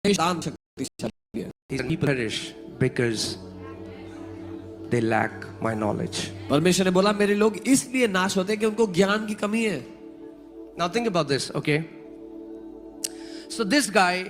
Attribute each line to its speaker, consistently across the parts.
Speaker 1: शैतान शक्तिशाली है।
Speaker 2: People perish because they lack my knowledge.
Speaker 1: परमेश्वर ने बोला मेरे लोग इसलिए नाश होते हैं कि उनको ज्ञान की कमी है।
Speaker 2: Now think about this, okay? So this guy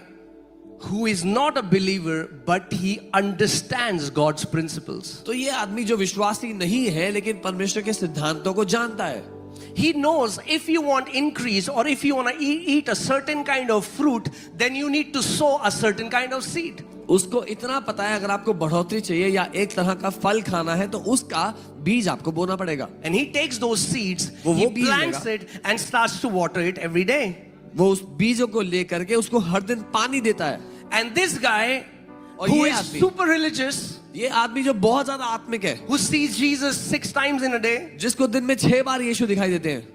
Speaker 2: who is not a believer but he understands God's principles.
Speaker 1: तो ये आदमी जो विश्वासी नहीं है लेकिन परमेश्वर के सिद्धांतों को जानता है।
Speaker 2: He knows if you want increase or if you want to eat a certain kind of fruit, then you need to sow a certain kind of seed.
Speaker 1: उसको इतना पता है अगर आपको बढ़ोतरी चाहिए या एक तरह का फल खाना है तो उसका बीज आपको बोना पड़ेगा।
Speaker 2: And he takes those seeds,
Speaker 1: वो
Speaker 2: he
Speaker 1: बीज
Speaker 2: plants
Speaker 1: लेगा।
Speaker 2: it and starts to water it every day.
Speaker 1: वो उस बीजों को लेकर के उसको हर दिन पानी देता है।
Speaker 2: And this guy
Speaker 1: और
Speaker 2: who
Speaker 1: ये
Speaker 2: is
Speaker 1: आदमी-
Speaker 2: super religious,
Speaker 1: ये आदमी जो बहुत ज्यादा आत्मिक है,
Speaker 2: who sees Jesus 6 times in a day,
Speaker 1: जिसको दिन में 6 बार यीशु दिखाई देते हैं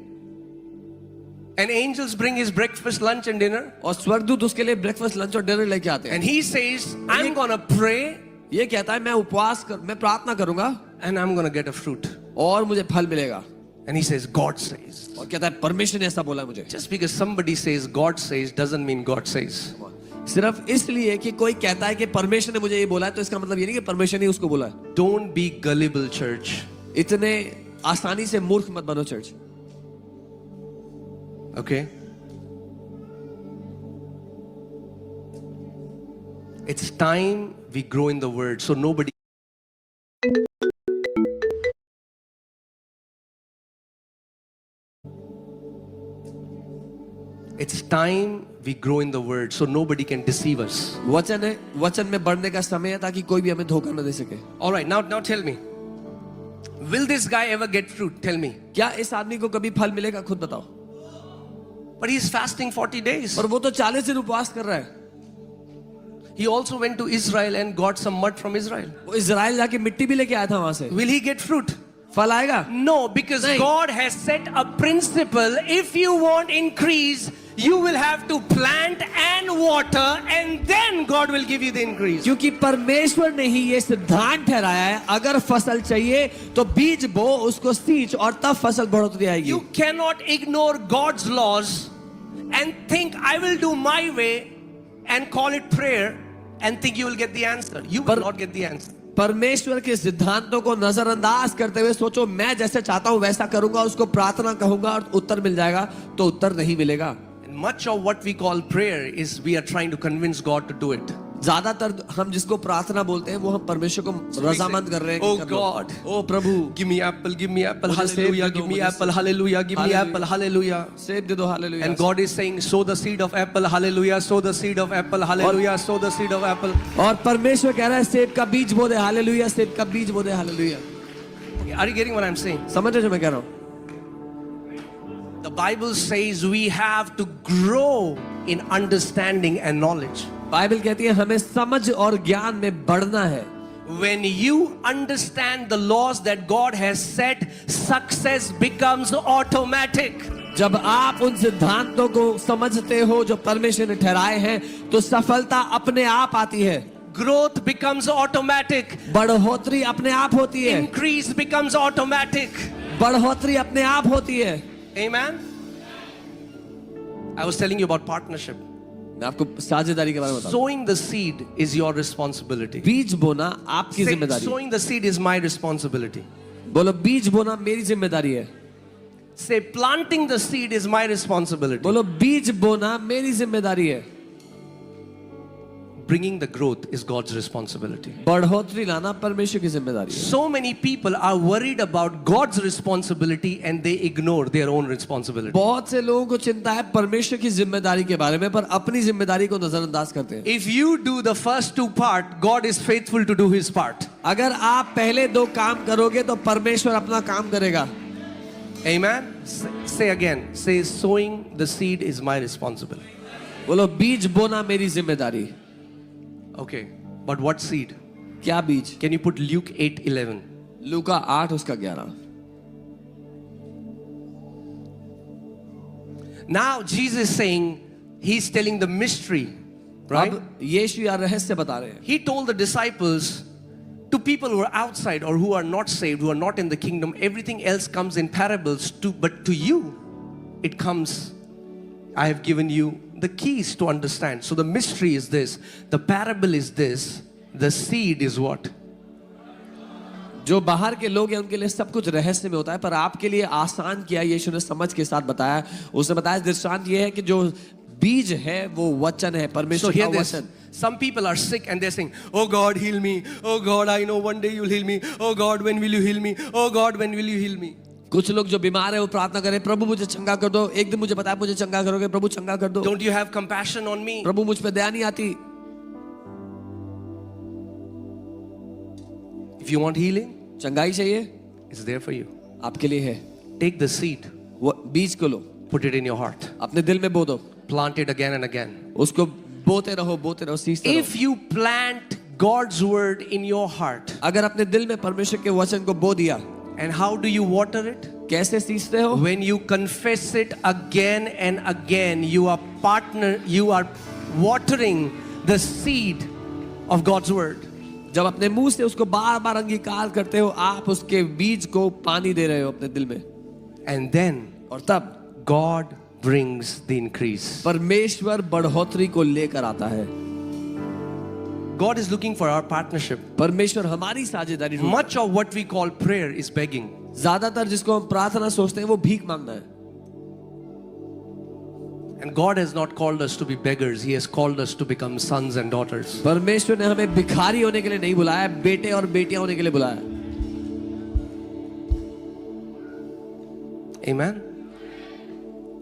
Speaker 2: and angels bring his breakfast, lunch and dinner,
Speaker 1: और स्वर्गदूत उसके लिए ब्रेकफास्ट लंच और डिनर लेके आते हैं।
Speaker 2: and he says, I'm gonna pray
Speaker 1: ये कहता है मैं प्रार्थना करूंगा
Speaker 2: and I'm gonna get a fruit.
Speaker 1: और मुझे फल मिलेगा।
Speaker 2: And he says, God says.
Speaker 1: और कहता है परमेश्वर ने ऐसा बोला मुझे।
Speaker 2: Just because somebody says God says doesn't mean God says.
Speaker 1: सिर्फ इसलिए कि कोई कहता है कि परमेश्वर ने मुझे ये बोला है तो इसका मतलब ये नहीं कि परमेश्वर ने उसको बोला है।
Speaker 2: Don't be gullible, church.
Speaker 1: इतने आसानी से मूर्ख मत बनो church.
Speaker 2: Okay? It's time we grow in the word so nobody It's time we grow in the word so nobody can deceive us.
Speaker 1: वचन है, वचन में बढ़ने का समय है ताकि कोई भी हमें धोखा न दे सके।
Speaker 2: All right, now tell me. Will this guy ever get fruit? Tell me.
Speaker 1: क्या इस आदमी को कभी फल मिलेगा? खुद बताओ।
Speaker 2: But he's fasting 40 days.
Speaker 1: और वो तो 40 दिन उपवास कर रहा है।
Speaker 2: He also went to Israel and got some mud from Israel.
Speaker 1: वो इजराइल जाके मिट्टी भी लेके आया था वहां से।
Speaker 2: Will he get fruit?
Speaker 1: फल आएगा?
Speaker 2: No, because
Speaker 1: नहीं।
Speaker 2: God has set a principle. If you want increase, you will have to plant and water, and then God will give you the increase.
Speaker 1: क्योंकि परमेश्वर ने ही ये सिद्धांत ठहराया है, अगर फसल चाहिए तो बीज बो, उसको सींच और तब फसल बढ़ोतरी आएगी।
Speaker 2: You cannot ignore God's laws and think I will do my way and call it prayer and think you will get the answer. You will not get the answer.
Speaker 1: परमेश्वर के सिद्धांतों को नजरअंदाज करते हुए सोचो मैं जैसे चाहता हूं वैसा करूंगा, उसको प्रार्थना कहूंगा और उत्तर मिल जाएगा, तो उत्तर नहीं मिलेगा।
Speaker 2: And much of what we call prayer is we are trying to convince God to do it.
Speaker 1: ज्यादातर हम जिसको प्रार्थना बोलते हैं वो हम परमेश्वर को रजामंद कर रहे हैं।
Speaker 2: Oh God,
Speaker 1: ओ प्रभु,
Speaker 2: give me apple,
Speaker 1: मुझे सेब
Speaker 2: hallelujah,
Speaker 1: दे दो,
Speaker 2: give me
Speaker 1: मुझे
Speaker 2: apple,
Speaker 1: सेब-
Speaker 2: hallelujah, give me
Speaker 1: Hallelujah.
Speaker 2: apple, hallelujah.
Speaker 1: सेब दे दो, hallelujah.
Speaker 2: And God is saying, sow the seed of apple, hallelujah, sow the seed of apple, hallelujah, sow the seed of apple.
Speaker 1: और परमेश्वर कह रहा है सेब का बीज बो दे, हालेलुया, सेब का बीज बो दे, hallelujah.
Speaker 2: Are you getting what I'm saying?
Speaker 1: समझ रहे जो मैं कह रहा हूँ?
Speaker 2: The Bible says we have to grow in understanding and knowledge.
Speaker 1: Bible कहती है हमें समझ और ज्ञान में बढ़ना है।
Speaker 2: When you understand the laws that God has set, success becomes automatic.
Speaker 1: जब आप उन सिद्धांतों को समझते हो जो परमेश्वर ने ठहराए हैं तो सफलता अपने आप आती है।
Speaker 2: Growth becomes automatic.
Speaker 1: बढ़ोतरी अपने आप होती है।
Speaker 2: Increase becomes automatic.
Speaker 1: बढ़ोतरी अपने आप होती है।
Speaker 2: Amen. I was telling you about partnership.
Speaker 1: मैं आपको साझेदारी के बारे में बताऊं।
Speaker 2: Sowing the seed is your responsibility.
Speaker 1: बीज बोना आपकी
Speaker 2: Say,
Speaker 1: जिम्मेदारी है।
Speaker 2: sowing the seed is my responsibility.
Speaker 1: बोलो बीज बोना मेरी जिम्मेदारी है।
Speaker 2: Say, planting the seed is my responsibility.
Speaker 1: बोलो बीज बोना मेरी जिम्मेदारी है।
Speaker 2: Bringing the growth is God's responsibility.
Speaker 1: बढ़ोतरी लाना परमेश्वर की जिम्मेदारी है।
Speaker 2: So many people are worried about God's responsibility and they ignore their own responsibility.
Speaker 1: बहुत से लोगों को चिंता है परमेश्वर की जिम्मेदारी के बारे में, पर अपनी जिम्मेदारी को नजरअंदाज करते हैं।
Speaker 2: If you do the first two part, God is faithful to do his part.
Speaker 1: अगर आप पहले दो काम करोगे तो परमेश्वर अपना काम करेगा।
Speaker 2: Amen. Say again. Say, sowing the seed is my responsibility.
Speaker 1: बोलो बीज बोना मेरी जिम्मेदारी।
Speaker 2: Okay. But what seed?
Speaker 1: क्या बीज?
Speaker 2: Can you put Luke 8:11?
Speaker 1: लूका 8 उसका 11।
Speaker 2: Now Jesus is saying, he's telling the mystery, right?
Speaker 1: अब यीशु या रहस्य बता रहे हैं।
Speaker 2: He told the disciples, to people who are outside or who are not saved, who are not in the kingdom, everything else comes in parables, but to you, it comes, I have given you the key is to understand. So the mystery is this, the parable is this, the seed is what?
Speaker 1: जो बाहर के लोग हैं उनके लिए सब कुछ रहस्य में होता है, पर आपके लिए आसान किया यीशु ने समझ के साथ बताया। उसने बताया दृष्टांत ये है कि जो बीज है वो वचन है, परमेश्वर का वचन।
Speaker 2: Some people are sick and they're saying, "Oh God, heal me. Oh God, I know one day you'll heal me. Oh God, when will you heal me? Oh God, when will you heal me?"
Speaker 1: कुछ लोग जो बीमार है वो प्रार्थना करें, प्रभु मुझे चंगा कर दो, एक दिन मुझे बताया मुझे चंगा करोगे, प्रभु चंगा कर दो।
Speaker 2: Don't you have compassion on me?
Speaker 1: प्रभु मुझ पे दया नहीं आती।
Speaker 2: If you want healing,
Speaker 1: चंगाई चाहिए,
Speaker 2: it's there for you.
Speaker 1: आपके लिए है।
Speaker 2: Take the seed,
Speaker 1: वो बीज को लो,
Speaker 2: put it in your heart,
Speaker 1: अपने दिल में बो दो,
Speaker 2: plant it again and again.
Speaker 1: उसको बोते रहो, सींचते रहो।
Speaker 2: If you plant God's word in your heart,
Speaker 1: अगर अपने दिल में परमेश्वर के वचन को बो दिया,
Speaker 2: and how do you water it?
Speaker 1: कैसे सींचते हो?
Speaker 2: When you confess it again and again, you are watering the seed of God's word.
Speaker 1: जब अपने मुंह से उसको बार बार अंगीकार करते हो, आप उसके बीज को पानी दे रहे हो अपने दिल में।
Speaker 2: And then
Speaker 1: और तब
Speaker 2: God brings the increase.
Speaker 1: परमेश्वर बढ़ोतरी को लेकर आता है।
Speaker 2: God is looking for our partnership.
Speaker 1: परमेश्वर हमारी साझेदारी ढूंढता है।
Speaker 2: Much of what we call prayer is begging.
Speaker 1: ज्यादातर जिसको हम प्रार्थना सोचते हैं वो भीख मांगना है।
Speaker 2: And God has not called us to be beggars. He has called us to become sons and daughters.
Speaker 1: परमेश्वर ने हमें भिखारी होने के लिए नहीं बुलाया, बेटे और बेटियां होने के लिए बुलाया।
Speaker 2: Amen.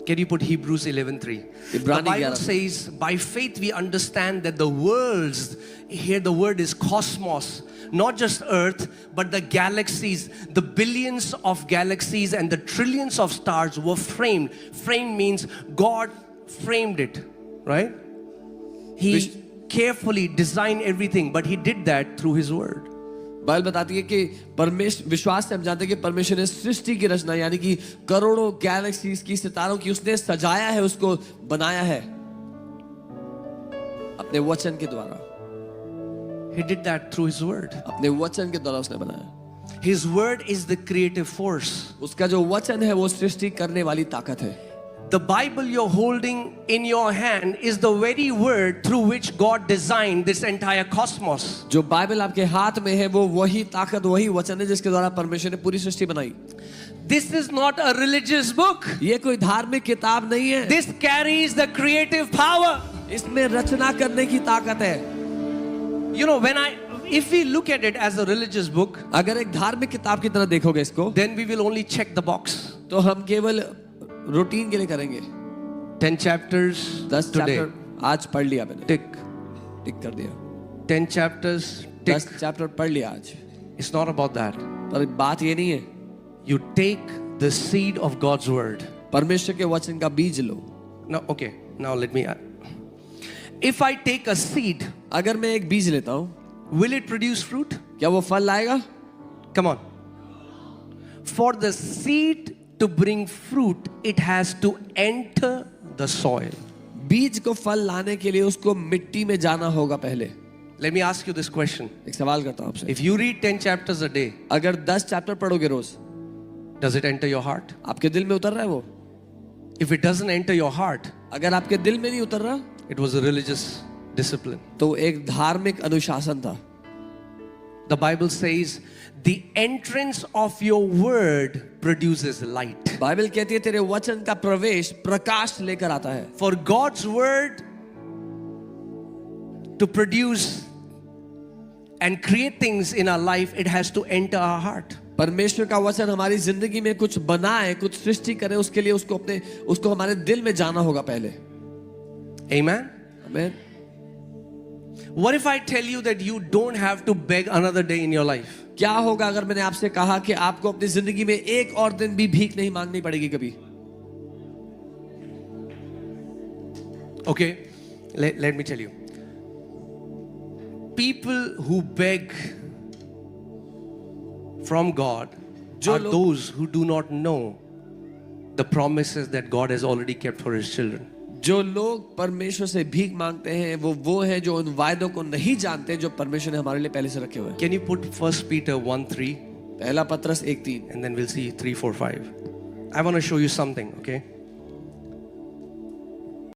Speaker 2: Can you put Hebrews 11:3? The Bible says, by faith we understand that the worlds, here the word is cosmos, not just earth, but the galaxies, the billions of galaxies and the trillions of stars were framed. Framed means God framed it, right? He carefully designed everything, but he did that through his word.
Speaker 1: Bible बताती है कि परमेश्वर, विश्वास से हम जानते हैं कि परमेश्वर ने सृष्टि की रचना यानी कि करोड़ों गैलेक्सीज की, सितारों की उसने सजाया है, उसको बनाया है अपने वचन के द्वारा।
Speaker 2: He did that through his word.
Speaker 1: अपने वचन के द्वारा उसने बनाया।
Speaker 2: His word is the creative force.
Speaker 1: उसका जो वचन है वो सृष्टि करने वाली ताकत है।
Speaker 2: The Bible you're holding in your hand is the very word through which God designed this entire cosmos.
Speaker 1: जो बाइबल आपके हाथ में है वो वही ताकत, वही वचन है जिसके द्वारा परमेश्वर ने पूरी सृष्टि बनाई।
Speaker 2: This is not a religious book.
Speaker 1: ये कोई धार्मिक किताब नहीं है।
Speaker 2: This carries the creative power.
Speaker 1: इसमें रचना करने की ताकत है।
Speaker 2: You know, if we look at it as a religious book,
Speaker 1: अगर एक धार्मिक किताब की तरह देखोगे इसको,
Speaker 2: then we will only check the box.
Speaker 1: तो हम केवल रूटीन के लिए करेंगे।
Speaker 2: 10 chapters
Speaker 1: 10
Speaker 2: today.
Speaker 1: चैप्टर आज पढ़ लिया मैंने, टिक कर दिया।
Speaker 2: 10 chapters
Speaker 1: 10 चैप्टर पढ़ लिया आज।
Speaker 2: It's not about that.
Speaker 1: पर बात ये नहीं है।
Speaker 2: You take the seed of God's word.
Speaker 1: परमेश्वर के वचन का बीज लो।
Speaker 2: Now let me add. If I take a seed,
Speaker 1: अगर मैं एक बीज लेता हूँ,
Speaker 2: will it produce fruit?
Speaker 1: क्या वो फल लाएगा?
Speaker 2: Come on. For the seed to bring fruit, it has to enter the soil.
Speaker 1: बीज को फल लाने के लिए उसको मिट्टी में जाना होगा पहले।
Speaker 2: Let me ask you this question.
Speaker 1: एक सवाल करता हूँ आपसे।
Speaker 2: If you read 10 chapters a day,
Speaker 1: अगर 10 चैप्टर पढ़ोगे रोज,
Speaker 2: does it enter your heart?
Speaker 1: आपके दिल में उतर रहा है वो?
Speaker 2: If it doesn't enter your heart,
Speaker 1: अगर आपके दिल में नहीं उतर रहा,
Speaker 2: it was a religious discipline.
Speaker 1: तो एक धार्मिक अनुशासन था।
Speaker 2: The Bible says, the entrance of your word produces light.
Speaker 1: Bible कहती है तेरे वचन का प्रवेश प्रकाश लेकर आता है।
Speaker 2: For God's word to produce and create things in our life, it has to enter our heart.
Speaker 1: परमेश्वर का वचन हमारी जिंदगी में कुछ बनाए, कुछ सृष्टि करे, उसके लिए उसको हमारे दिल में जाना होगा पहले।
Speaker 2: Amen.
Speaker 1: आमीन।
Speaker 2: What if I tell you that you don't have to beg another day in your life?
Speaker 1: क्या होगा अगर मैंने आपसे कहा कि आपको अपनी जिंदगी में एक और दिन भी भीख नहीं मांगनी पड़ेगी कभी?
Speaker 2: Okay, let me tell you. People who beg from God are those who do not know the promises that God has already kept for his children.
Speaker 1: जो लोग परमेश्वर से भीख मांगते हैं वो हैं जो उन वायदों को नहीं जानते जो परमेश्वर ने हमारे लिए पहले से रखे हुए हैं।
Speaker 2: Can you put 1 Peter 1:3?
Speaker 1: पहला पत्रस 1:3,
Speaker 2: and then we'll see 3, 4, 5. I want to show you something, okay?